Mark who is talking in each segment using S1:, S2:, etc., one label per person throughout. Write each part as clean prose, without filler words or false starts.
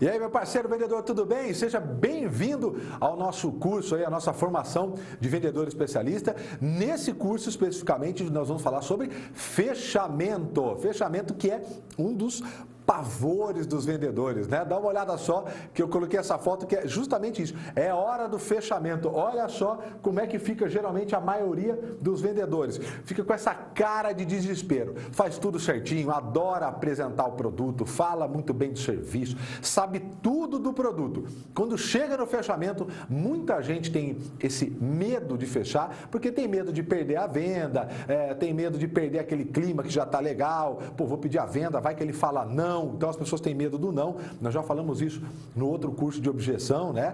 S1: E aí, meu parceiro vendedor, tudo bem? Seja bem-vindo ao nosso curso, aí, a nossa formação de vendedor especialista. Nesse curso, especificamente, nós vamos falar sobre fechamento. Fechamento que é um dos pavores dos vendedores, né? Dá uma olhada só que eu coloquei essa foto que é justamente isso. É hora do fechamento. Olha só como é que fica geralmente a maioria dos vendedores. Fica com essa cara de desespero. Faz tudo certinho, adora apresentar o produto, fala muito bem do serviço, sabe tudo do produto. Quando chega no fechamento, muita gente tem esse medo de fechar, porque tem medo de perder a venda, tem medo de perder aquele clima que já está legal. Pô, vou pedir a venda, vai que ele fala não. Então as pessoas têm medo do não. Nós já falamos isso no outro curso de objeção, né?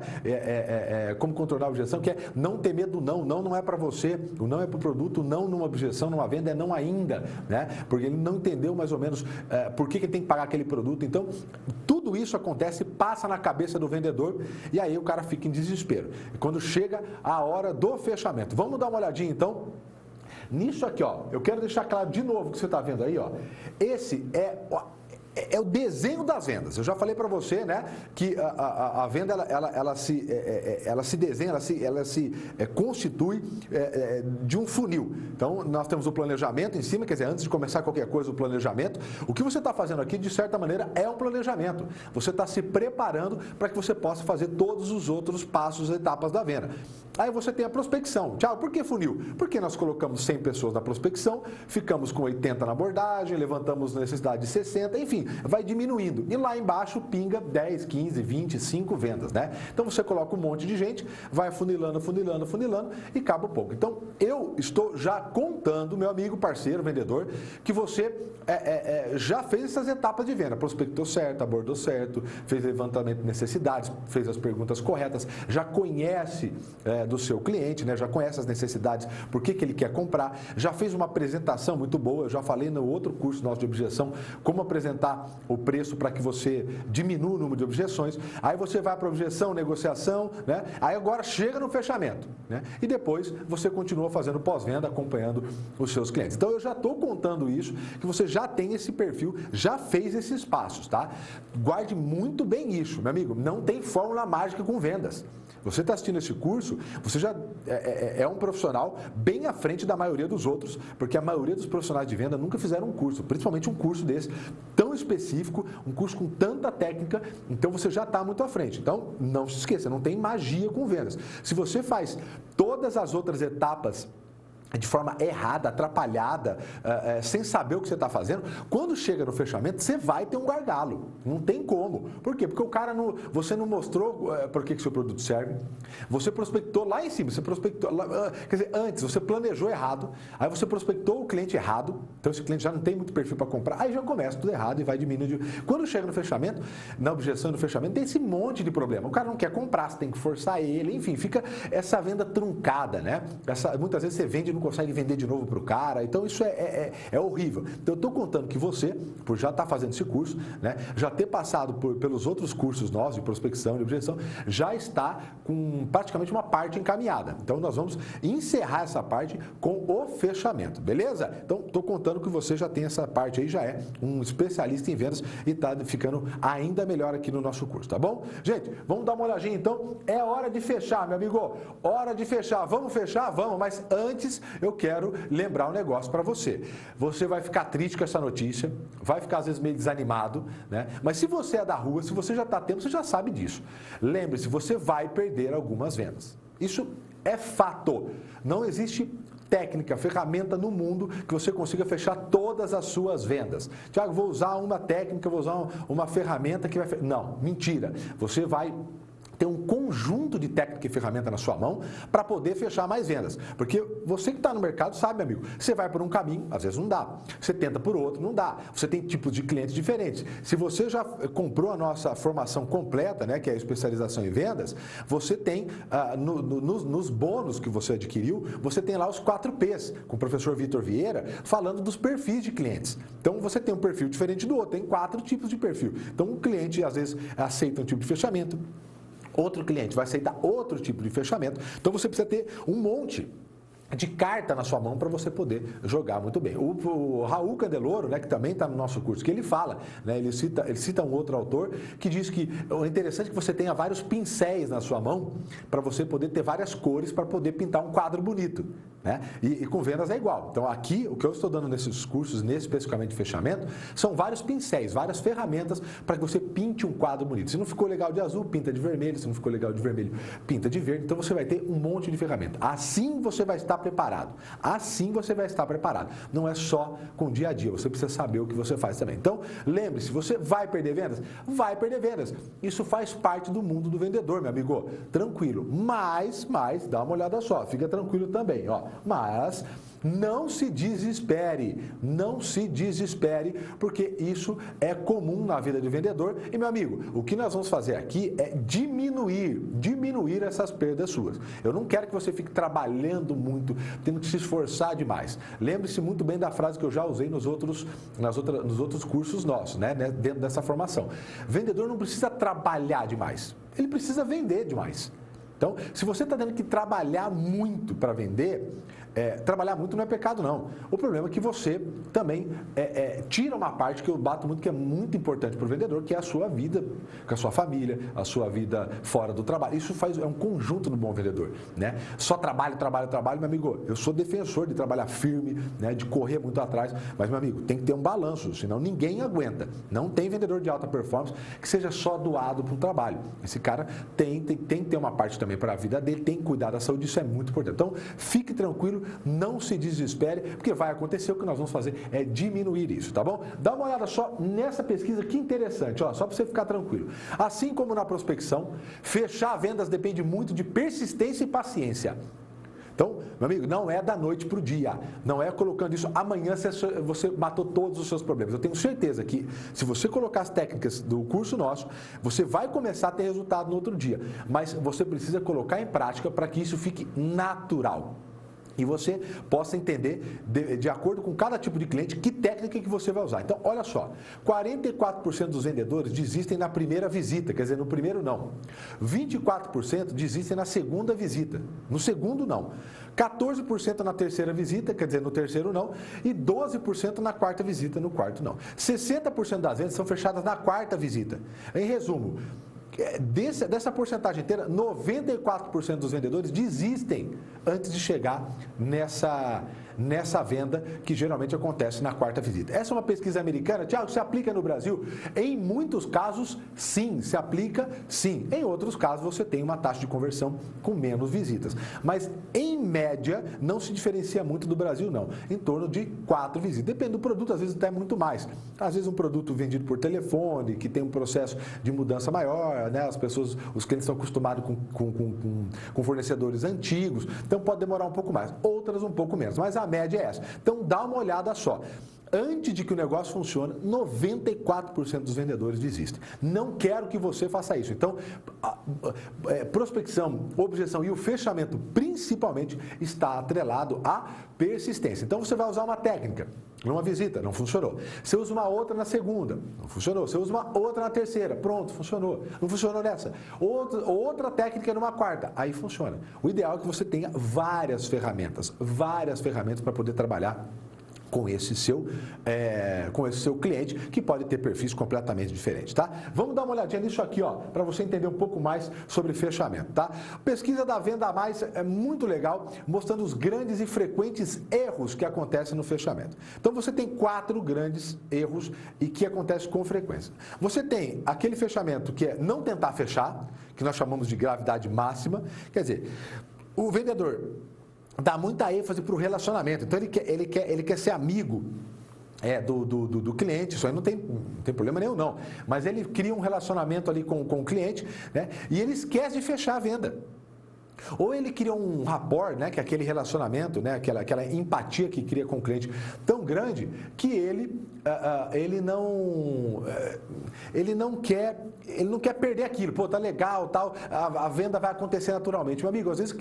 S1: Como contornar a objeção, que é não ter medo do não. Não, não é para você, o não é para o produto, o não numa objeção, numa venda é não ainda, né? Porque ele não entendeu mais ou menos por que ele tem que pagar aquele produto. Então, tudo isso acontece, passa na cabeça do vendedor e aí o cara fica em desespero. E quando chega a hora do fechamento. Vamos dar uma olhadinha então nisso aqui, ó. Eu quero deixar claro de novo o que você está vendo aí, ó. Esse é o desenho das vendas. Eu já falei para você, né, que a venda ela se desenha, ela se constitui de um funil. Então, nós temos o planejamento em cima, quer dizer, antes de começar qualquer coisa, o planejamento. O que você está fazendo aqui, de certa maneira, é um planejamento. Você está se preparando para que você possa fazer todos os outros passos, etapas da venda. Aí você tem a prospecção. Tiago, por que funil? Porque nós colocamos 100 pessoas na prospecção, ficamos com 80 na abordagem, levantamos necessidade de 60, enfim, vai diminuindo. E lá embaixo pinga 10, 15, 25 vendas, né? Então você coloca um monte de gente, vai funilando, funilando, funilando e acaba um pouco. Então eu estou já contando, meu amigo, parceiro, vendedor, que você já fez essas etapas de venda. Prospectou certo, abordou certo, fez levantamento de necessidades, fez as perguntas corretas, já conhece do seu cliente, né? Já conhece as necessidades, por que ele quer comprar, já fez uma apresentação muito boa, eu já falei no outro curso nosso de objeção, como apresentar o preço para que você diminua o número de objeções, aí você vai para a objeção, negociação, né? Aí agora chega no fechamento, né? E depois você continua fazendo pós-venda, acompanhando os seus clientes. Então eu já estou contando isso, que você já tem esse perfil, já fez esses passos, tá? Guarde muito bem isso, meu amigo, não tem fórmula mágica com vendas. Você está assistindo esse curso, você já é um profissional bem à frente da maioria dos outros, porque a maioria dos profissionais de venda nunca fizeram um curso, principalmente um curso desse, tão específico, um curso com tanta técnica, então você já está muito à frente. Então, não se esqueça, não tem magia com vendas. Se você faz todas as outras etapas de forma errada, atrapalhada, sem saber o que você está fazendo, quando chega no fechamento, você vai ter um gargalo. Não tem como. Por quê? Porque o cara você não mostrou por que o seu produto serve, você prospectou lá em cima, você prospectou, quer dizer, antes você planejou errado, aí você prospectou o cliente errado, então esse cliente já não tem muito perfil para comprar, aí já começa tudo errado e vai diminuindo. Quando chega no fechamento, na objeção do fechamento, tem esse monte de problema. O cara não quer comprar, você tem que forçar ele, enfim, fica essa venda truncada, né? Muitas vezes você vende e não consegue vender de novo para o cara, então isso é horrível. Então eu estou contando que você, por já estar fazendo esse curso, né, já ter passado pelos outros cursos nossos de prospecção, de objeção, já está com praticamente uma parte encaminhada. Então nós vamos encerrar essa parte com o fechamento, beleza? Então estou contando que você já tem essa parte aí, já é um especialista em vendas e está ficando ainda melhor aqui no nosso curso, tá bom? Gente, vamos dar uma olhadinha então, é hora de fechar, meu amigo, hora de fechar, vamos fechar? Vamos, mas antes eu quero lembrar um negócio para você. Você vai ficar triste com essa notícia, vai ficar às vezes meio desanimado, né? Mas se você é da rua, se você já está tempo, você já sabe disso. Lembre-se, você vai perder algumas vendas. Isso é fato. Não existe técnica, ferramenta no mundo que você consiga fechar todas as suas vendas. Tiago, vou usar uma técnica, vou usar uma ferramenta que vai... Não, mentira. Você vai ter um conjunto de técnica e ferramenta na sua mão para poder fechar mais vendas. Porque você que está no mercado sabe, amigo, você vai por um caminho, às vezes não dá. Você tenta por outro, não dá. Você tem tipos de clientes diferentes. Se você já comprou a nossa formação completa, né, que é a especialização em vendas, você tem, nos bônus que você adquiriu, você tem lá os 4 P's, com o professor Vitor Vieira, falando dos perfis de clientes. Então, você tem um perfil diferente do outro, tem 4 tipos de perfil. Então, um cliente, às vezes, aceita um tipo de fechamento, outro cliente vai aceitar outro tipo de fechamento. Então, você precisa ter um monte de carta na sua mão para você poder jogar muito bem. O Raul Candeloro, né, que também está no nosso curso, que ele fala, né, ele cita um outro autor que diz que é interessante que você tenha vários pincéis na sua mão para você poder ter várias cores para poder pintar um quadro bonito, né? E com vendas é igual. Então aqui, o que eu estou dando nesses cursos, especificamente de fechamento, são vários pincéis, várias ferramentas para que você pinte um quadro bonito. Se não ficou legal de azul, pinta de vermelho. Se não ficou legal de vermelho, pinta de verde. Então você vai ter um monte de ferramenta. Assim você vai estar preparado. Assim você vai estar preparado. Não é só com o dia a dia, você precisa saber o que você faz também. Então, lembre-se, você vai perder vendas? Vai perder vendas. Isso faz parte do mundo do vendedor, meu amigo. Tranquilo. Mas, dá uma olhada só, fica tranquilo também, ó. Mas não se desespere, porque isso é comum na vida de vendedor. E, meu amigo, o que nós vamos fazer aqui é diminuir essas perdas suas. Eu não quero que você fique trabalhando muito, tendo que se esforçar demais. Lembre-se muito bem da frase que eu já usei nos outros cursos nossos, né, dentro dessa formação. Vendedor não precisa trabalhar demais, ele precisa vender demais. Então, se você está tendo que trabalhar muito para vender, trabalhar muito não é pecado, não. O problema é que você também tira uma parte que eu bato muito, que é muito importante para o vendedor, que é a sua vida com a sua família, a sua vida fora do trabalho. Isso é um conjunto do bom vendedor, né? Só trabalho, meu amigo. Eu sou defensor de trabalhar firme, né, de correr muito atrás, mas, meu amigo, tem que ter um balanço, senão ninguém aguenta. Não tem vendedor de alta performance que seja só doado para o trabalho. Esse cara tem que ter uma parte também para a vida dele, tem que cuidar da saúde, isso é muito importante. Então, fique tranquilo, não se desespere, porque vai acontecer, o que nós vamos fazer é diminuir isso, tá bom? Dá uma olhada só nessa pesquisa, que interessante, ó, só para você ficar tranquilo. Assim como na prospecção, fechar vendas depende muito de persistência e paciência. Então, meu amigo, não é da noite para o dia, não é colocando isso, amanhã você matou todos os seus problemas. Eu tenho certeza que se você colocar as técnicas do curso nosso, você vai começar a ter resultado no outro dia, mas você precisa colocar em prática para que isso fique natural. E você possa entender, de acordo com cada tipo de cliente, que técnica que você vai usar. Então, olha só, 44% dos vendedores desistem na primeira visita, quer dizer, no primeiro não. 24% desistem na segunda visita, no segundo não. 14% na terceira visita, quer dizer, no terceiro não. E 12% na quarta visita, no quarto não. 60% das vendas são fechadas na quarta visita. Em resumo, dessa porcentagem inteira, 94% dos vendedores desistem antes de chegar nessa venda que geralmente acontece na quarta visita. Essa é uma pesquisa americana. Tiago, se aplica no Brasil? Em muitos casos, sim, se aplica, sim. Em outros casos, você tem uma taxa de conversão com menos visitas. Mas, em média, não se diferencia muito do Brasil, não. Em torno de 4 visitas. Depende do produto, às vezes até muito mais. Às vezes um produto vendido por telefone, que tem um processo de mudança maior, né? Os clientes estão acostumados com fornecedores antigos, então pode demorar um pouco mais. Outras um pouco menos, mas a média é essa. Então dá uma olhada só. Antes de que o negócio funcione, 94% dos vendedores desistem. Não quero que você faça isso. Então, prospecção, objeção e o fechamento, principalmente, está atrelado à persistência. Então, você vai usar uma técnica numa visita, não funcionou. Você usa uma outra na segunda, não funcionou. Você usa uma outra na terceira, pronto, funcionou. Não funcionou nessa. Outra técnica numa quarta, aí funciona. O ideal é que você tenha várias ferramentas para poder trabalhar com esse seu cliente, que pode ter perfis completamente diferentes, tá? Vamos dar uma olhadinha nisso aqui, ó, para você entender um pouco mais sobre fechamento, tá? Pesquisa da Venda a Mais é muito legal, mostrando os grandes e frequentes erros que acontecem no fechamento. Então, você tem 4 grandes erros e que acontecem com frequência. Você tem aquele fechamento que é não tentar fechar, que nós chamamos de gravidade máxima, quer dizer, o vendedor dá muita ênfase para o relacionamento, então ele quer ser amigo do cliente, isso aí não tem problema nenhum não, mas ele cria um relacionamento ali com o cliente, né, e ele esquece de fechar a venda. Ou ele cria um rapport, né, que é aquele relacionamento, né, aquela empatia que cria com o cliente tão grande que ele não quer perder aquilo. Pô, tá legal, tal, a venda vai acontecer naturalmente. Meu amigo, às vezes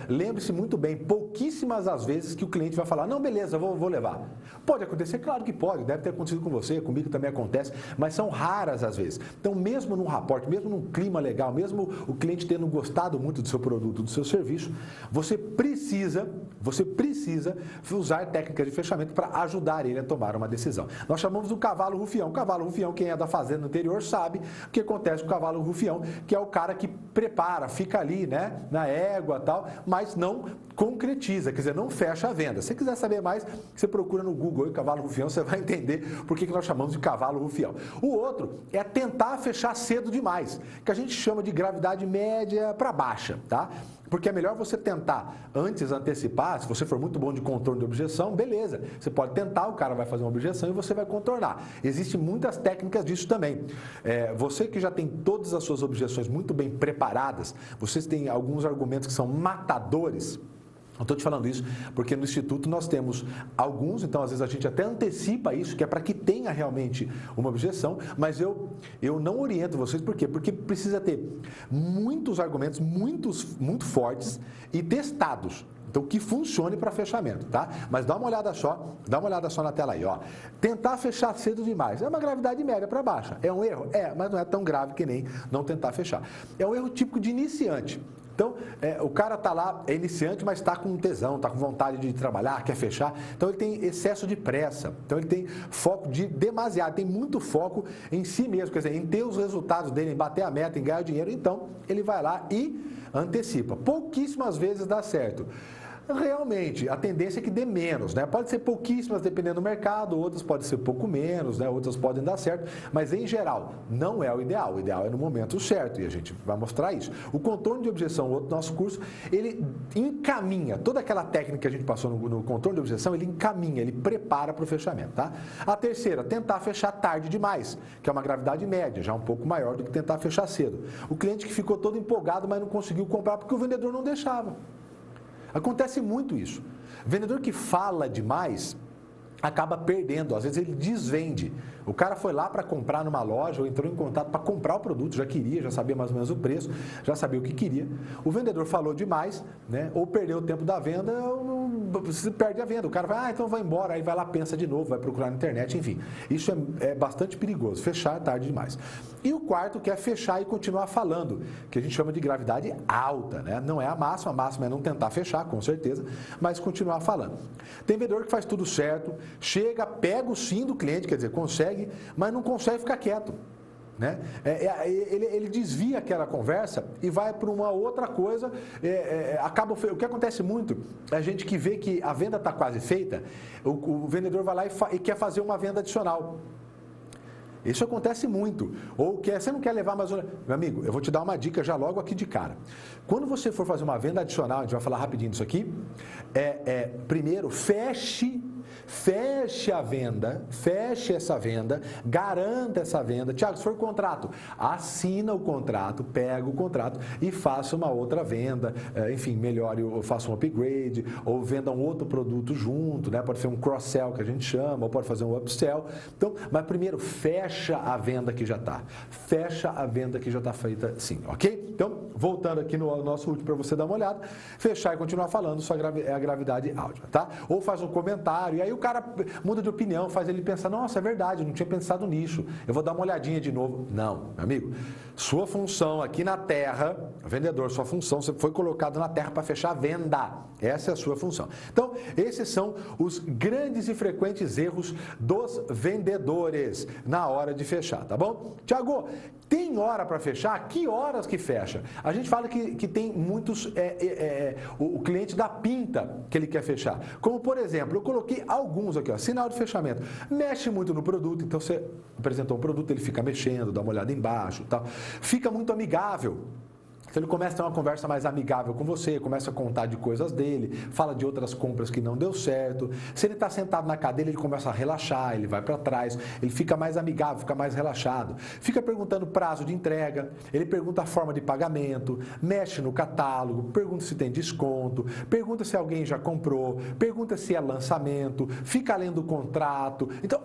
S1: lembre-se muito bem, pouquíssimas as vezes que o cliente vai falar, não, beleza, vou levar. Pode acontecer? Claro que pode, deve ter acontecido com você, comigo também acontece, mas são raras as vezes. Então, mesmo num rapport, mesmo num clima legal, mesmo o cliente tendo gostado muito do seu seu produto, do seu serviço, você precisa usar técnicas de fechamento para ajudar ele a tomar uma decisão. Nós chamamos do cavalo rufião. O cavalo rufião, quem é da fazenda no interior sabe o que acontece com o cavalo rufião, que é o cara que prepara, fica ali, né, na égua e tal, mas não concretiza, quer dizer, não fecha a venda. Se você quiser saber mais, você procura no Google aí, cavalo rufião, você vai entender por que nós chamamos de cavalo rufião. O outro é tentar fechar cedo demais, que a gente chama de gravidade média para baixa, tá? Porque é melhor você tentar antes antecipar. Se você for muito bom de contorno de objeção, beleza. Você pode tentar, o cara vai fazer uma objeção e você vai contornar. Existem muitas técnicas disso também. Você que já tem todas as suas objeções muito bem preparadas, vocês têm alguns argumentos que são matadores. Eu estou te falando isso porque no Instituto nós temos alguns, então às vezes a gente até antecipa isso, que é para que tenha realmente uma objeção, mas eu não oriento vocês, por quê? Porque precisa ter muitos argumentos, muito fortes e testados. Então, que funcione para fechamento, tá? Mas dá uma olhada só na tela aí, ó. Tentar fechar cedo demais. É uma gravidade média para baixa. É um erro? É, mas não é tão grave que nem não tentar fechar. É um erro típico de iniciante. Então, o cara está lá, é iniciante, mas está com tesão, está com vontade de trabalhar, quer fechar. Então, ele tem excesso de pressa. Então, ele tem foco demasiado, tem muito foco em si mesmo, quer dizer, em ter os resultados dele, em bater a meta, em ganhar dinheiro. Então, ele vai lá e antecipa. Pouquíssimas vezes dá certo. Realmente, a tendência é que dê menos, né? Pode ser pouquíssimas, dependendo do mercado, outras podem ser pouco menos, né? Outras podem dar certo, mas em geral, não é o ideal. O ideal é no momento certo e a gente vai mostrar isso. O contorno de objeção, o outro nosso curso, ele encaminha toda aquela técnica que a gente passou no contorno de objeção, ele encaminha, ele prepara para o fechamento, tá? A terceira, tentar fechar tarde demais, que é uma gravidade média, já um pouco maior do que tentar fechar cedo. O cliente que ficou todo empolgado, mas não conseguiu comprar porque o vendedor não deixava. Acontece muito isso. Vendedor que fala demais acaba perdendo, às vezes ele desvende. O cara foi lá para comprar numa loja ou entrou em contato para comprar o produto, já queria, já sabia mais ou menos o preço, já sabia o que queria. O vendedor falou demais, né? Ou perdeu o tempo da venda, ou você perde a venda. O cara vai, então vai embora, aí vai lá, pensa de novo, vai procurar na internet, enfim. Isso é bastante perigoso, fechar tarde demais. E o quarto, que é fechar e continuar falando, que a gente chama de gravidade alta, né? Não é a máxima é não tentar fechar, com certeza, mas continuar falando. Tem vendedor que faz tudo certo, chega, pega o sim do cliente, quer dizer, consegue, mas não consegue ficar quieto, né? Ele desvia aquela conversa e vai para uma outra coisa. O que acontece muito é a gente que vê que a venda está quase feita, o vendedor vai lá e quer fazer uma venda adicional. Isso acontece muito. Ou você não quer levar mais uma... Meu amigo, eu vou te dar uma dica já logo aqui de cara. Quando você for fazer uma venda adicional, a gente vai falar rapidinho disso aqui, primeiro, feche a venda, feche essa venda, garanta essa venda. Tiago, se for contrato, assina o contrato, pega o contrato e faça uma outra venda, enfim, melhore, ou faça um upgrade, ou venda um outro produto junto, né? Pode ser um cross-sell que a gente chama, ou pode fazer um upsell. Então, mas primeiro, fecha a venda que já está. Fecha a venda que já está feita, sim, ok? Então, voltando aqui no nosso último para você dar uma olhada, fechar e continuar falando, só é a gravidade alta, tá? Ou faz um comentário, e aí o cara muda de opinião, faz ele pensar, nossa, é verdade, eu não tinha pensado nisso, eu vou dar uma olhadinha de novo. Não, meu amigo, sua função aqui na Terra, vendedor, sua função, você foi colocado na Terra para fechar a venda. Essa é a sua função. Então, esses são os grandes e frequentes erros dos vendedores na hora de fechar, tá bom? Tiago, tem hora para fechar? Que horas que fecha? A gente fala que tem muitos, o cliente dá pinta que ele quer fechar. Como, por exemplo, eu coloquei alguns aqui, ó, sinal de fechamento. Mexe muito no produto, então você apresentou um produto, ele fica mexendo, dá uma olhada embaixo, tal. Fica muito amigável. Se ele começa a ter uma conversa mais amigável com você, começa a contar de coisas dele, fala de outras compras que não deu certo. Se ele está sentado na cadeira, ele começa a relaxar, ele vai para trás, ele fica mais amigável, fica mais relaxado. Fica perguntando prazo de entrega, ele pergunta a forma de pagamento, mexe no catálogo, pergunta se tem desconto, pergunta se alguém já comprou, pergunta se é lançamento, fica lendo o contrato. Então,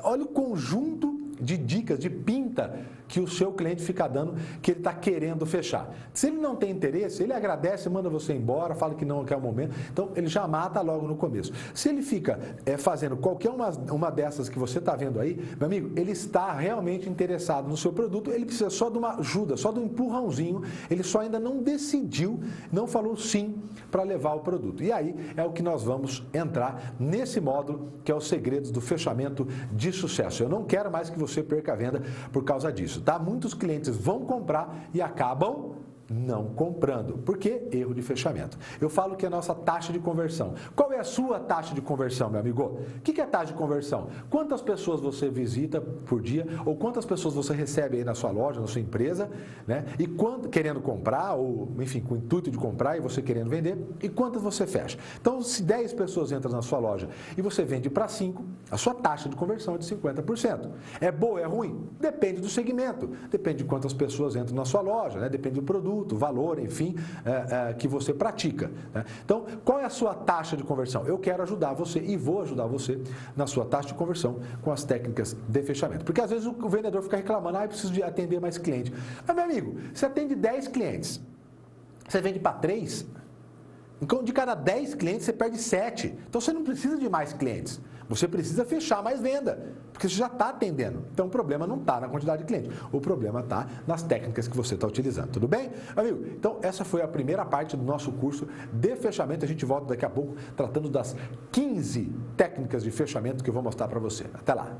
S1: olha o conjunto de dicas, de pinta que o seu cliente fica dando, que ele está querendo fechar. Se ele não tem interesse, ele agradece, manda você embora, fala que não quer o momento, então ele já mata logo no começo. Se ele fica fazendo qualquer uma dessas que você está vendo aí, meu amigo, ele está realmente interessado no seu produto, ele precisa só de uma ajuda, só de um empurrãozinho, ele só ainda não decidiu, não falou sim para levar o produto. E aí é o que nós vamos entrar nesse módulo, que é os segredos do fechamento de sucesso. Eu não quero mais que você perca a venda por causa disso, tá? Muitos clientes vão comprar e acabam não comprando. Por quê? Erro de fechamento. Eu falo que é a nossa taxa de conversão. Qual é a sua taxa de conversão, meu amigo? O que é taxa de conversão? Quantas pessoas você visita por dia ou quantas pessoas você recebe aí na sua loja, na sua empresa, né? E querendo comprar ou, enfim, com o intuito de comprar e você querendo vender, e quantas você fecha? Então, se 10 pessoas entram na sua loja e você vende para 5, a sua taxa de conversão é de 50%. É boa, é ruim? Depende do segmento, depende de quantas pessoas entram na sua loja, né? Depende do produto, valor, enfim, que você pratica, né? Então, qual é a sua taxa de conversão? Eu quero ajudar você e vou ajudar você na sua taxa de conversão com as técnicas de fechamento. Porque às vezes o vendedor fica reclamando, eu preciso de atender mais cliente. Mas, meu amigo, você atende 10 clientes, você vende para 3, então de cada 10 clientes você perde 7. Então você não precisa de mais clientes. Você precisa fechar mais venda, porque você já está atendendo. Então o problema não está na quantidade de clientes, o problema está nas técnicas que você está utilizando. Tudo bem? Amigo, então essa foi a primeira parte do nosso curso de fechamento. A gente volta daqui a pouco tratando das 15 técnicas de fechamento que eu vou mostrar para você. Até lá!